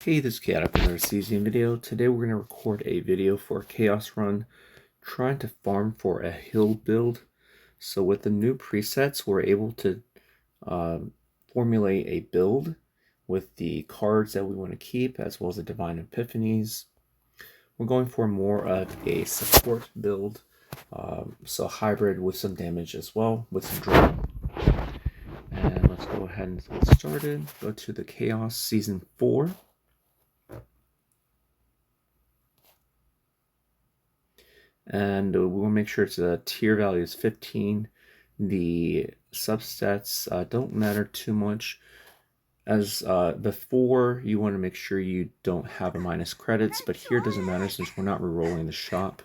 Hey, this is Chaotic with another CZN video. Today we're going to record a video for a Chaos run trying to farm for a hill build. So with the new presets, we're able to formulate a build with the cards that we want to keep, as well as the Divine Epiphanies. We're going for more of a support build, so hybrid with some damage as well, with some draw. And let's go ahead and get started. Go to the Chaos Season 4. And we'll make sure it's a tier value is 15. The substats don't matter too much. As before, you want to make sure you don't have a minus credits, but here it doesn't matter since we're not rerolling the shop.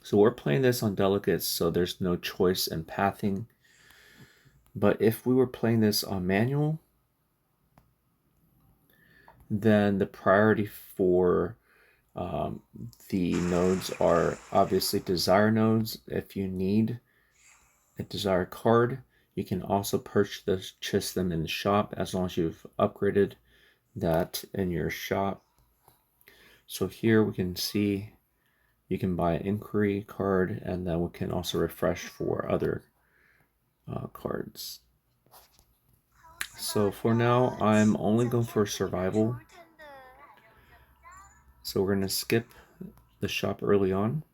So we're playing this on delegates, so there's no choice in pathing. But if we were playing this on manual, then the priority for the nodes are obviously desire nodes. If you need a desired card, you can also purchase them in the shop as long as you've upgraded that in your shop. So here we can see you can buy an inquiry card, and then we can also refresh for other cards. So for now, I'm only going for survival. So we're going to skip the shop early on.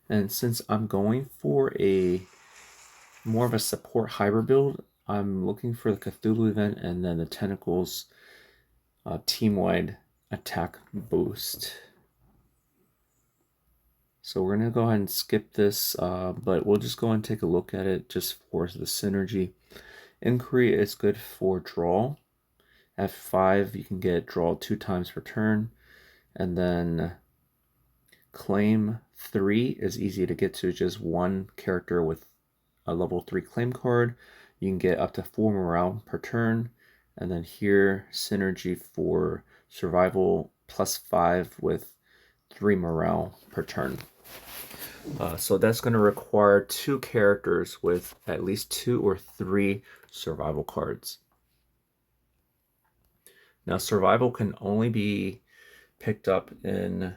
And since I'm going for a more of a support hybrid build, I'm looking for the Cthulhu event and then the Tentacles team-wide attack boost. So we're going to go ahead and skip this, but we'll just go and take a look at it just for the synergy. Inquiry is good for draw. At 5, you can get draw 2 times per turn. And then claim 3 is easy to get to, just one character with a level 3 claim card. You can get up to 4 morale per turn. And then here, synergy for survival +5 with 3 morale per turn. So that's going to require 2 characters with at least 2 or 3 survival cards. Now, survival can only be picked up in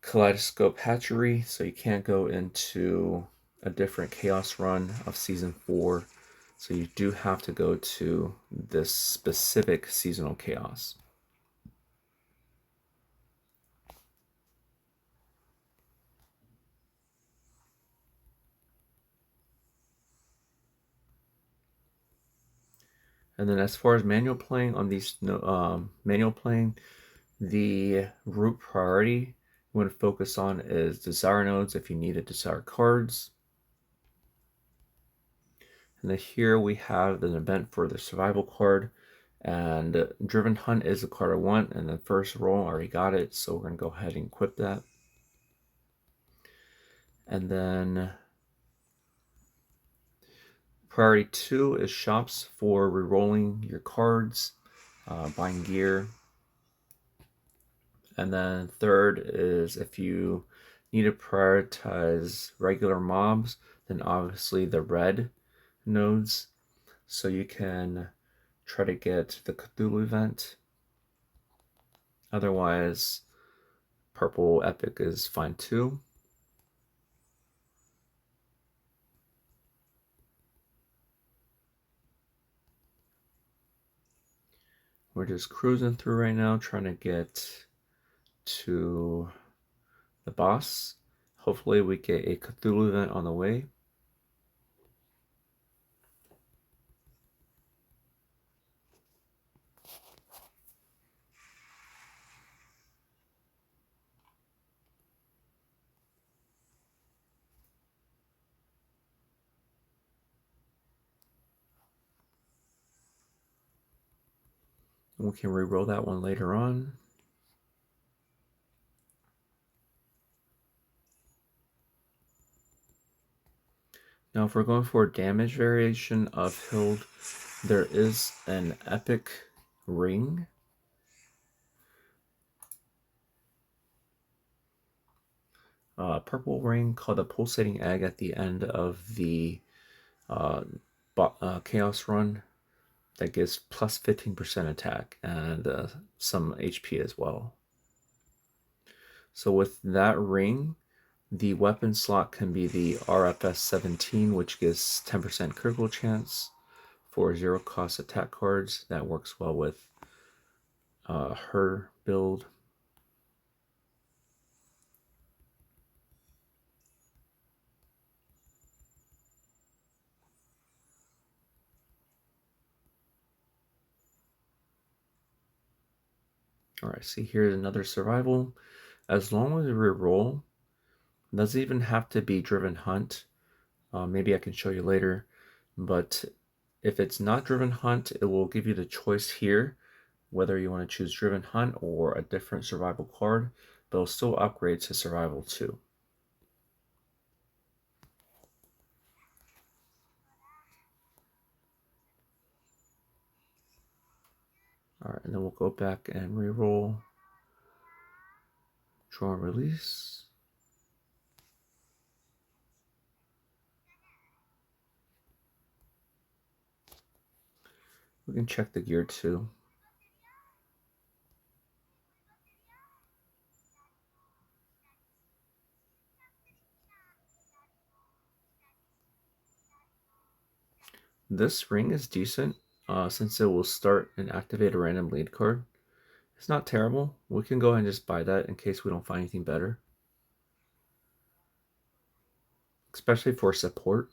Kaleidoscope Hatchery, so you can't go into a different Chaos run of Season 4. So you do have to go to this specific seasonal Chaos. And then as far as manual playing on these manual playing, the root priority you want to focus on is desire nodes if you needed desire cards. And then here we have an event for the survival card, and Driven Hunt is the card I want, and the first roll I already got it, so we're going to go ahead and equip that. And then priority 2 is shops for rerolling your cards, buying gear. And then third is if you need to prioritize regular mobs, then obviously the red nodes, so you can try to get the Cthulhu event. Otherwise, purple epic is fine too. We're just cruising through right now, trying to get to the boss. Hopefully we get a Cthulhu event on the way. We can re-roll that one later on. Now if we're going for a damage variation of Hild, there is an epic ring. purple ring called the pulsating egg at the end of the chaos run that gives plus 15% attack and some HP as well. So with that ring, the weapon slot can be the RFS 17, which gives 10% critical chance for 0 cost attack cards. That works well with her build. Alright, see here's another survival. As long as we roll, doesn't even have to be driven hunt. Maybe I can show you later, but if it's not driven hunt, it will give you the choice here whether you want to choose driven hunt or a different survival card, but it'll still upgrade to survival 2. Alright, and then we'll go back and reroll, draw and release. We can check the gear too. This ring is decent since it will start and activate a random lead card. It's not terrible. We can go ahead and just buy that in case we don't find anything better. Especially for support.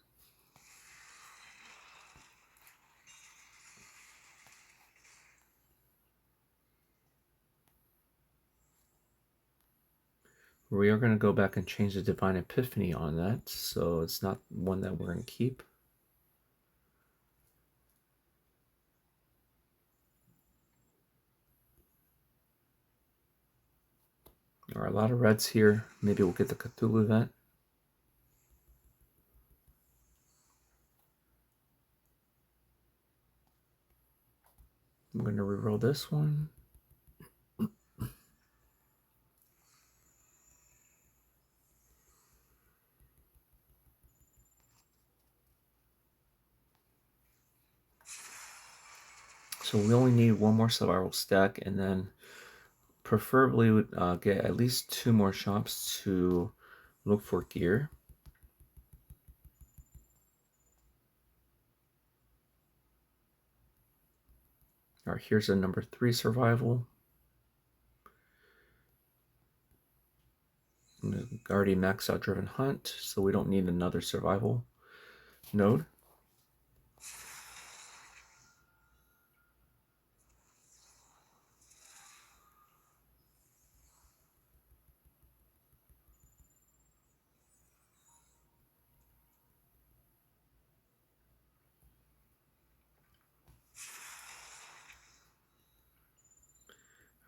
We are going to go back and change the Divine Epiphany on that, so it's not one that we're going to keep. There are a lot of reds here. Maybe we'll get the Cthulhu event. I'm going to reroll this one. So we only need one more survival stack, and then preferably would get at least 2 more shops to look for gear. All right, here's a number 3 survival. Already maxed out driven hunt, so we don't need another survival node.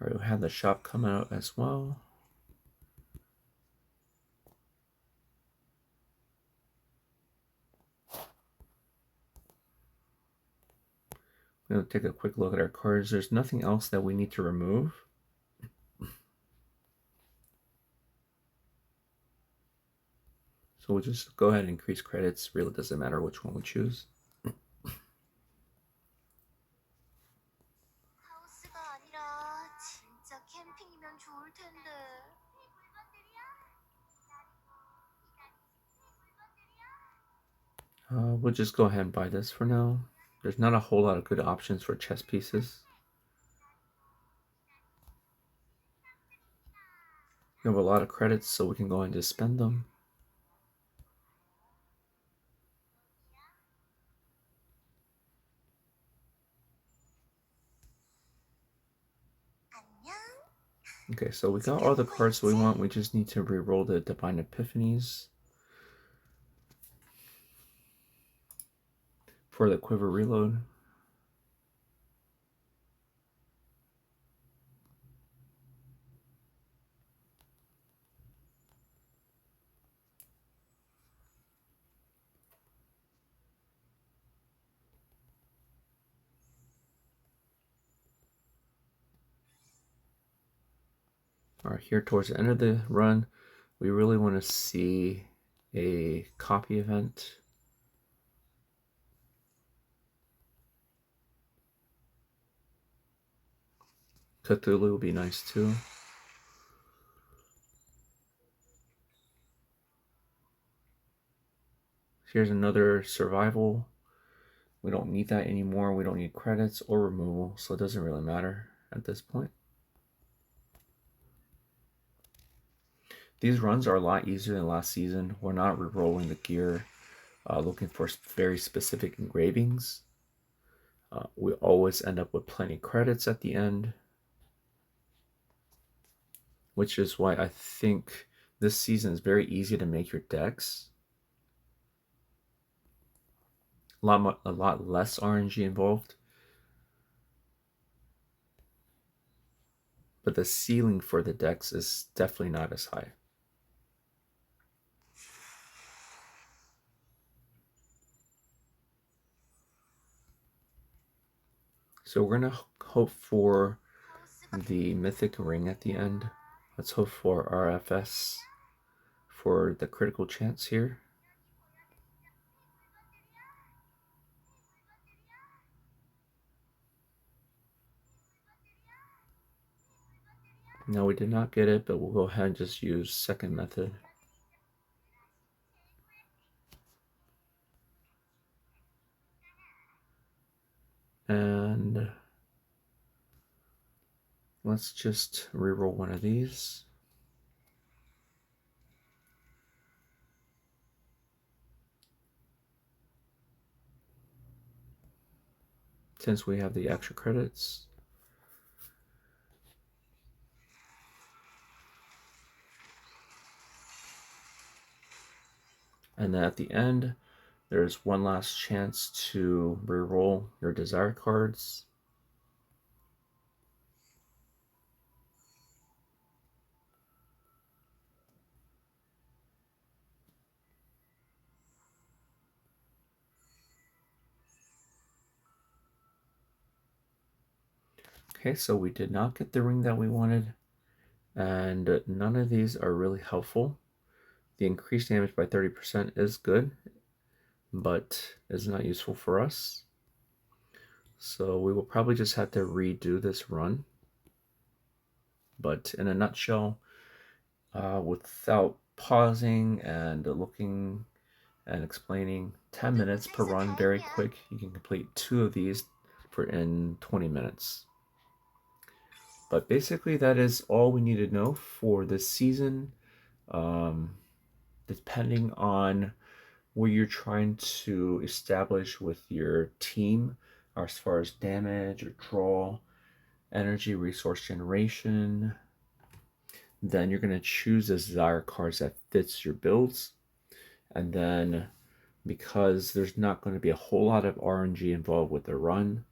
All right, we'll have the shop come out as well. I'm going to take a quick look at our cards. There's nothing else that we need to remove. So we'll just go ahead and increase credits. Really doesn't matter which one we choose. We'll just go ahead and buy this for now. There's not a whole lot of good options for chess pieces. We have a lot of credits, so we can go ahead and just spend them. Okay, so we got all the cards we want. We just need to re-roll the Divine Epiphanies for the Quiver Reload. All right, here towards the end of the run, We really want to see a copy event. Cthulhu would be nice too. Here's another survival. We don't need that anymore. We don't need credits or removal, so it doesn't really matter at this point. These runs are a lot easier than last season. We're not re-rolling the gear, looking for very specific engravings. We always end up with plenty of credits at the end, which is why I think this season is very easy to make your decks. A lot less RNG involved. But the ceiling for the decks is definitely not as high. So we're going to hope for the mythic ring at the end. Let's hope for RFS for the critical chance here. No, we did not get it, but we'll go ahead and just use second method. And let's just reroll one of these. Since we have the extra credits. And then at the end, there's one last chance to reroll your desire cards. Okay, so we did not get the ring that we wanted, and none of these are really helpful. The increased damage by 30% is good, but is not useful for us. So we will probably just have to redo this run. But in a nutshell, without pausing and looking and explaining, 10 minutes per run, very quick. You can complete 2 of these in 20 minutes. But basically that is all we need to know for this season. Depending on what you're trying to establish with your team as far as damage or draw, energy, resource generation, then you're going to choose the desire cards that fits your builds. And then because there's not going to be a whole lot of RNG involved with the run,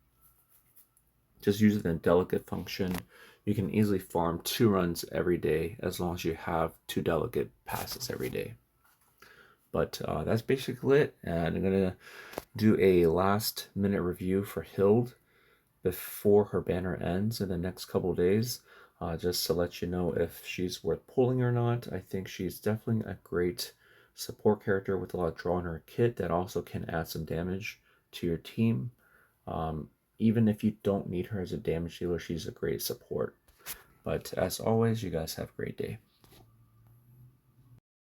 just using the delegate function, you can easily farm 2 runs every day as long as you have 2 delegate passes every day. But that's basically it, and I'm going to do a last minute review for Hild before her banner ends in the next couple of days, just to let you know if she's worth pulling or not. I think she's definitely a great support character with a lot of draw in her kit that also can add some damage to your team. Even if you don't need her as a damage dealer, she's a great support. But as always, you guys have a great day.